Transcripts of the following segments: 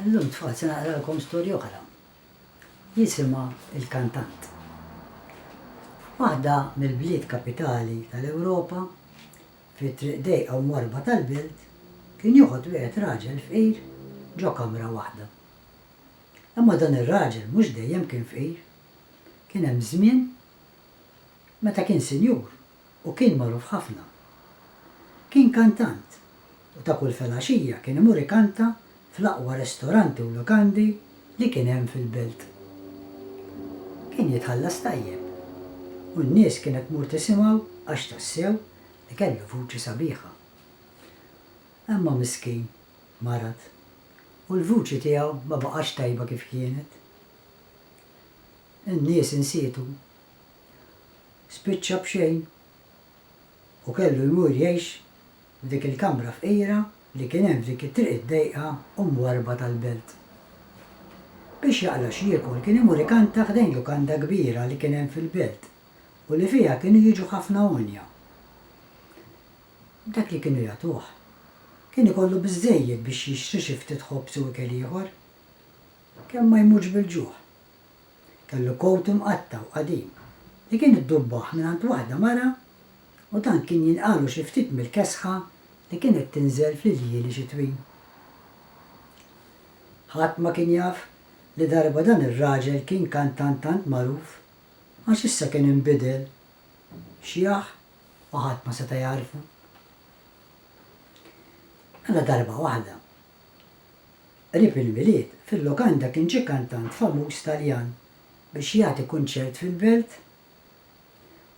Illum tfal se naqralkom storja oħra. Jisimha il-Kantant. Waħda mill-bliet kapitali tal-Ewropa, fi triq dejqa u morba tal-belt, kien joħod wieħed raġel fqir ġo kamra waħda. Imma dan ir-raġel mhux dejjem kien fqir. Kien hemm żmien meta kien sinjur u kien magħruf ħafna. Kien kantant u ta' kull filgħaxija kien imur ikanta fl-aqwa ristoranti u lukandi li kien hemm fil-belt. Kien jitħallas tajjeb u n-nies kienet tmur tisimgħu għax tassew li kellu vuċi sabiħa. Imma miskin marad u l-vuċi tiegħu ma baqax tajba kif kienet. In-nies insietu spiċċa b'xejn u kellu jmur jgħix f'dik il-kamra fqira li kien hemm dik it-triq id-dejqa u mwarba tal-belt. Biex jaqla x'jiekol kien imur ikanta ħdejn lukanda kbira li kien hemm fil-belt u li fiha kienu jiġu ħafna onja. Dak li kienu jagħtuh kien ikollu biżżejjed biex jixtri xi ftit ħobs u ikel ieħor. Kemm ma jmutx bil-ġuħ. Kellu kowt imqatta' u qadim li kien iddubbaħ mingħand waħda mara u dan kien jinqalu xi ftit mill-kesħa li kienet tinżel fl-iljien xitwin. Ħadd ma kien jaf li darba dan ir-raġel kien kantant tant magħruf għax issa kien inbidel xjaħ u ħadd ma seta' jarfu. Alla darba waħda qrib il-milied fil-lukanda kien ġie kantant famuż Taljan biex jagħti kunċert fil-belt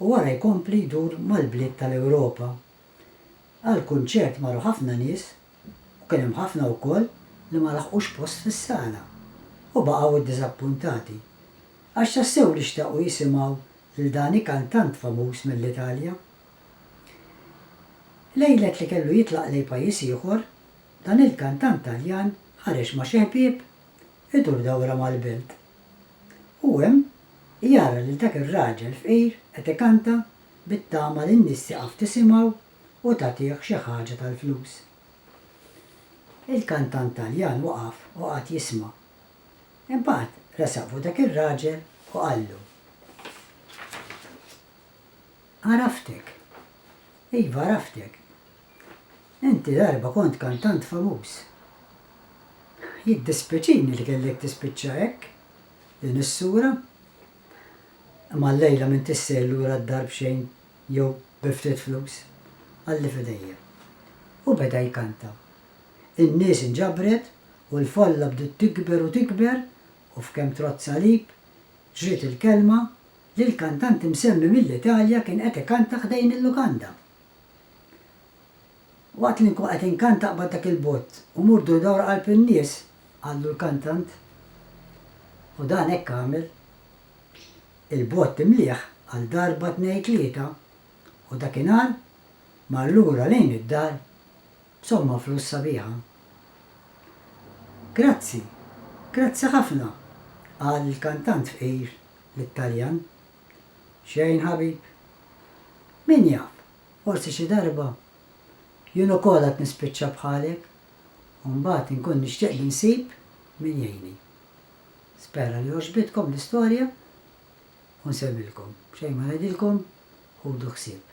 u wara jkompli jdur mal-bliet tal-Ewropa. Għal kunċert marru ħafna nies u kien hemm ħafna wkoll li ma laħqux post fis-sala u baqgħu iddiżappuntati għax tassew li xtaqu jisimgħu lil dan kantant famuż mill-Italja. Lejlet li kellu jitlaq lejn pajjiż ieħor, dan il-kantant Taljan ħareġ ma' xi ħbieb idur dawra mal-belt. U hemm jara lil dak ir-raġel fqir qed ikanta bit-tama li n-nies tieqaf tisimgħu u tagħtih xi ħaġa tal-flus. Il-kantant Taljan waqaf u qagħad jisma'. Imbagħad resaq fuq dak ir-raġel u qallu: Araftek, iva araftek. Inti darba kont kantant famuż. Jiddispiċini li kellek tispiċċa hekk din is-sura. Imma llejla minn tissel lura d-dar b'xejn jew bi ftit flus. Għalli fidejja. U beda jkanta. In-nies inġabret u l-folla bdiet tikber u tikber u f'kemm trott salib ġriet il-kelma li l-kantant imsemmi mill-Italja kien qed ikanta ħdejn il-lukanda. Waqt li nkun qed inkanta qbad dak il-bott u murdu dawra qalb in-nies għallu l-kantant. U dan hekk għamel. Il-bott imlieħ għal darba tnejn tlieta u dakinhar mar lura lejn id-dar b'somma flus sabiħa. Grazzi ħafna qal il-kantant fqir lit-Taljan. Xejn ħabib. Min jaf, forsi xi darba jien ukoll qed nispiċċa bħalek u mbagħad inkun nixtieq li nsib min jgħinni. Spera li għoġbitkom l-istorja u nsemmilkom. Xejn ma ngħidilkom ħudu ħsieb.